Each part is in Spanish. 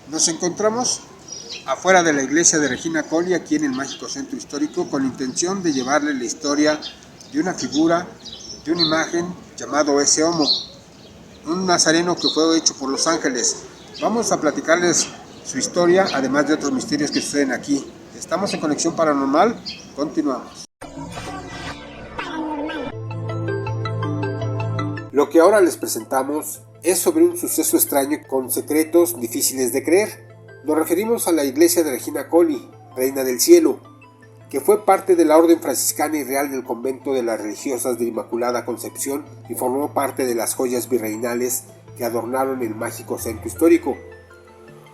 Nos encontramos afuera de la iglesia de Regina Coeli, aquí en el mágico centro histórico, con la intención de llevarle la historia de una figura, de una imagen llamado Ecce Homo, un nazareno que fue hecho por los ángeles. Vamos a platicarles su historia, además de otros misterios que suceden aquí. Estamos en Conexión Paranormal, continuamos. Lo que ahora les presentamos es sobre un suceso extraño con secretos difíciles de creer. Nos referimos a la iglesia de Regina Coeli, Reina del Cielo, que fue parte de la Orden Franciscana y Real del Convento de las Religiosas de Inmaculada Concepción y formó parte de las joyas virreinales que adornaron el mágico centro histórico.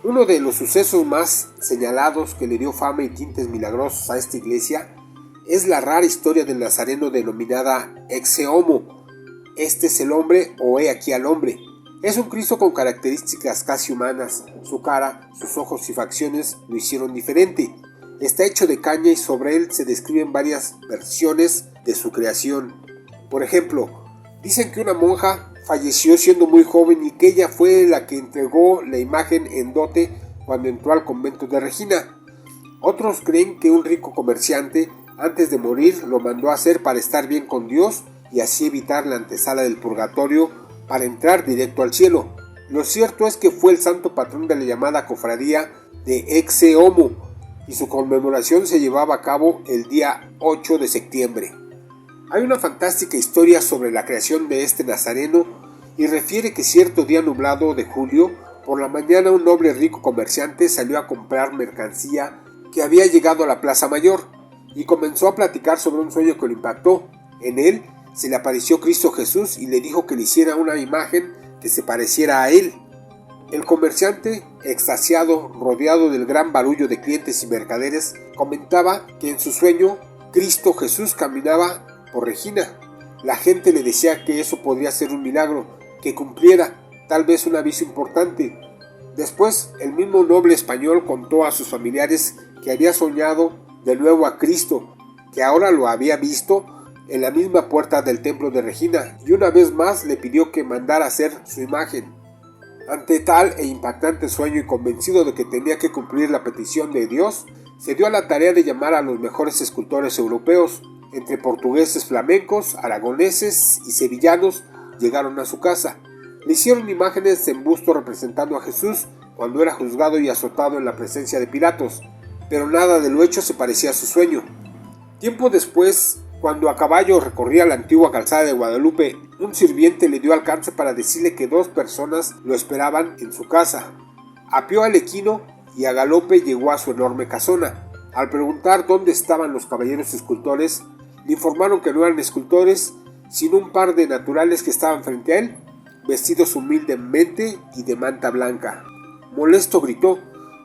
Uno de los sucesos más señalados que le dio fama y tintes milagrosos a esta iglesia es la rara historia del nazareno denominada Ecce Homo. Este es el hombre o he aquí al hombre. Es un Cristo con características casi humanas. Su cara, sus ojos y facciones lo hicieron diferente. Está hecho de caña y sobre él se describen varias versiones de su creación. Por ejemplo, dicen que una monja falleció siendo muy joven y que ella fue la que entregó la imagen en dote cuando entró al convento de Regina. Otros creen que un rico comerciante antes de morir lo mandó a hacer para estar bien con Dios y así evitar la antesala del purgatorio para entrar directo al cielo. Lo cierto es que fue el santo patrón de la llamada cofradía de Ecce Homo y su conmemoración se llevaba a cabo el día 8 de septiembre. Hay una fantástica historia sobre la creación de este nazareno y refiere que cierto día nublado de julio, por la mañana un noble rico comerciante salió a comprar mercancía que había llegado a la Plaza Mayor y comenzó a platicar sobre un sueño que lo impactó. En él se le apareció Cristo Jesús y le dijo que le hiciera una imagen que se pareciera a él. El comerciante, extasiado, rodeado del gran barullo de clientes y mercaderes, comentaba que en su sueño Cristo Jesús caminaba por Regina. La gente le decía que eso podría ser un milagro, que cumpliera, tal vez un aviso importante. Después, el mismo noble español contó a sus familiares que había soñado de nuevo a Cristo, que ahora lo había visto en la misma puerta del templo de Regina y una vez más le pidió que mandara hacer su imagen. Ante tal e impactante sueño y convencido de que tenía que cumplir la petición de Dios, se dio a la tarea de llamar a los mejores escultores europeos. Entre portugueses, flamencos, aragoneses y sevillanos llegaron a su casa. Le hicieron imágenes en busto representando a Jesús cuando era juzgado y azotado en la presencia de Pilatos, pero nada de lo hecho se parecía a su sueño. Tiempo después, cuando a caballo recorría la antigua calzada de Guadalupe, un sirviente le dio alcance para decirle que 2 personas lo esperaban en su casa. Apeó al equino y a galope llegó a su enorme casona. Al preguntar dónde estaban los caballeros escultores, le informaron que no eran escultores, sino un par de naturales que estaban frente a él, vestidos humildemente y de manta blanca. Molesto gritó: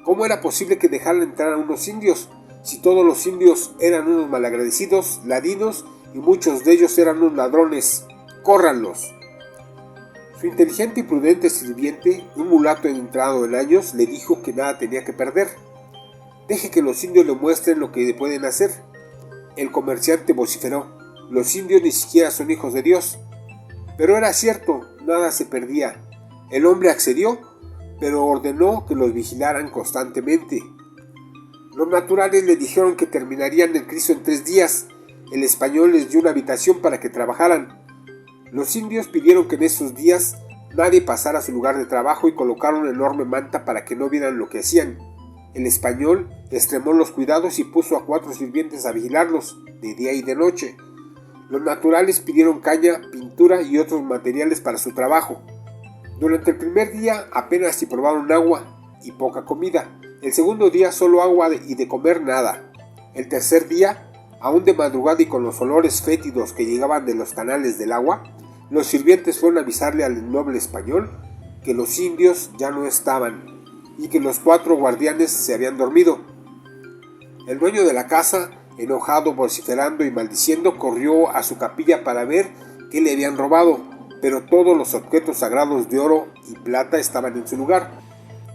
¿cómo era posible que dejaran entrar a unos indios? Si todos los indios eran unos malagradecidos, ladinos, y muchos de ellos eran unos ladrones, ¡córranlos! Su inteligente y prudente sirviente, un mulato entrado en años, le dijo que nada tenía que perder. Deje que los indios le muestren lo que pueden hacer. El comerciante vociferó: los indios ni siquiera son hijos de Dios. Pero era cierto, nada se perdía. El hombre accedió, pero ordenó que los vigilaran constantemente. Los naturales le dijeron que terminarían el Cristo en 3 días. El español les dio una habitación para que trabajaran. Los indios pidieron que en esos días nadie pasara a su lugar de trabajo y colocaron una enorme manta para que no vieran lo que hacían. El español extremó los cuidados y puso a 4 sirvientes a vigilarlos, de día y de noche. Los naturales pidieron caña, pintura y otros materiales para su trabajo. Durante el primer día apenas si probaron agua y poca comida. El segundo día solo agua y de comer nada. El tercer día, aún de madrugada y con los olores fétidos que llegaban de los canales del agua, los sirvientes fueron a avisarle al noble español que los indios ya no estaban y que los 4 guardianes se habían dormido. El dueño de la casa, enojado, vociferando y maldiciendo, corrió a su capilla para ver qué le habían robado, pero todos los objetos sagrados de oro y plata estaban en su lugar.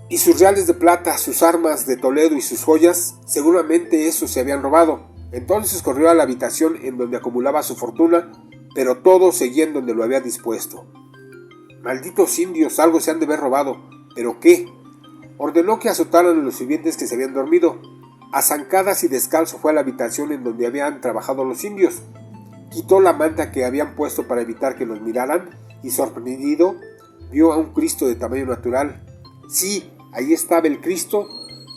Y sus reales de plata, sus armas de Toledo y sus joyas, seguramente esos se habían robado. Entonces corrió a la habitación en donde acumulaba su fortuna, pero todo seguía en donde lo había dispuesto. Malditos indios, algo se han de haber robado. ¿Pero qué? Ordenó que azotaran a los sirvientes que se habían dormido. A zancadas y descalzo fue a la habitación en donde habían trabajado los indios. Quitó la manta que habían puesto para evitar que los miraran y, sorprendido, vio a un Cristo de tamaño natural. Sí, ahí estaba el Cristo,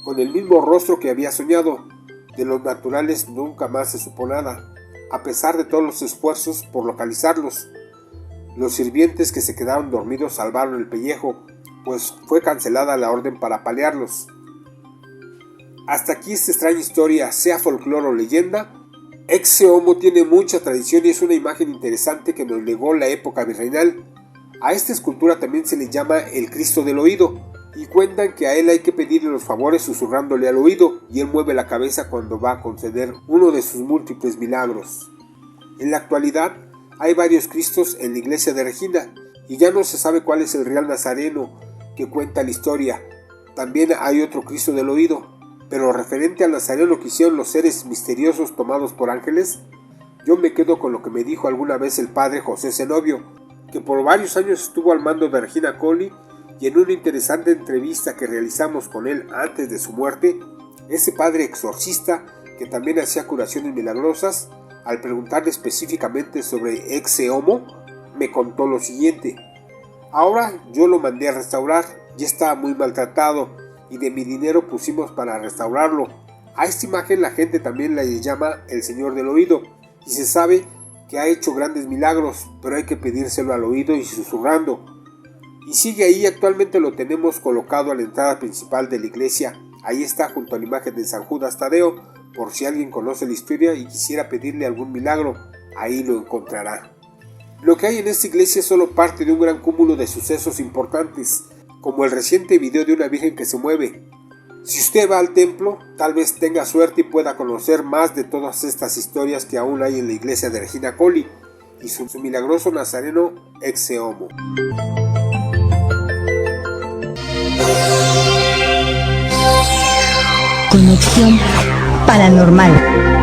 con el mismo rostro que había soñado. De los naturales nunca más se supo nada, a pesar de todos los esfuerzos por localizarlos. Los sirvientes que se quedaron dormidos salvaron el pellejo, pues fue cancelada la orden para apalearlos. Hasta aquí esta extraña historia, sea folclore o leyenda. Ecce Homo tiene mucha tradición y es una imagen interesante que nos legó la época virreinal. A esta escultura también se le llama el Cristo del Oído, y cuentan que a él hay que pedirle los favores susurrándole al oído, y él mueve la cabeza cuando va a conceder uno de sus múltiples milagros. En la actualidad hay varios Cristos en la iglesia de Regina, y ya no se sabe cuál es el real nazareno que cuenta la historia. También hay otro Cristo del Oído, pero referente al nazareno que hicieron los seres misteriosos tomados por ángeles, yo me quedo con lo que me dijo alguna vez el padre José Zenobio, que por varios años estuvo al mando de Regina Coeli, y en una interesante entrevista que realizamos con él antes de su muerte, ese padre exorcista, que también hacía curaciones milagrosas, al preguntarle específicamente sobre Ecce Homo, me contó lo siguiente: ahora yo lo mandé a restaurar, ya estaba muy maltratado, y de mi dinero pusimos para restaurarlo. A esta imagen la gente también la llama el Señor del Oído, y se sabe que ha hecho grandes milagros, pero hay que pedírselo al oído y susurrando. Y sigue ahí, actualmente lo tenemos colocado a la entrada principal de la iglesia. Ahí está junto a la imagen de San Judas Tadeo, por si alguien conoce la historia y quisiera pedirle algún milagro, ahí lo encontrará. Lo que hay en esta iglesia es solo parte de un gran cúmulo de sucesos importantes, como el reciente video de una virgen que se mueve. Si usted va al templo, tal vez tenga suerte y pueda conocer más de todas estas historias que aún hay en la iglesia de Regina Coeli y su milagroso nazareno Ecce Homo. Conexión Paranormal.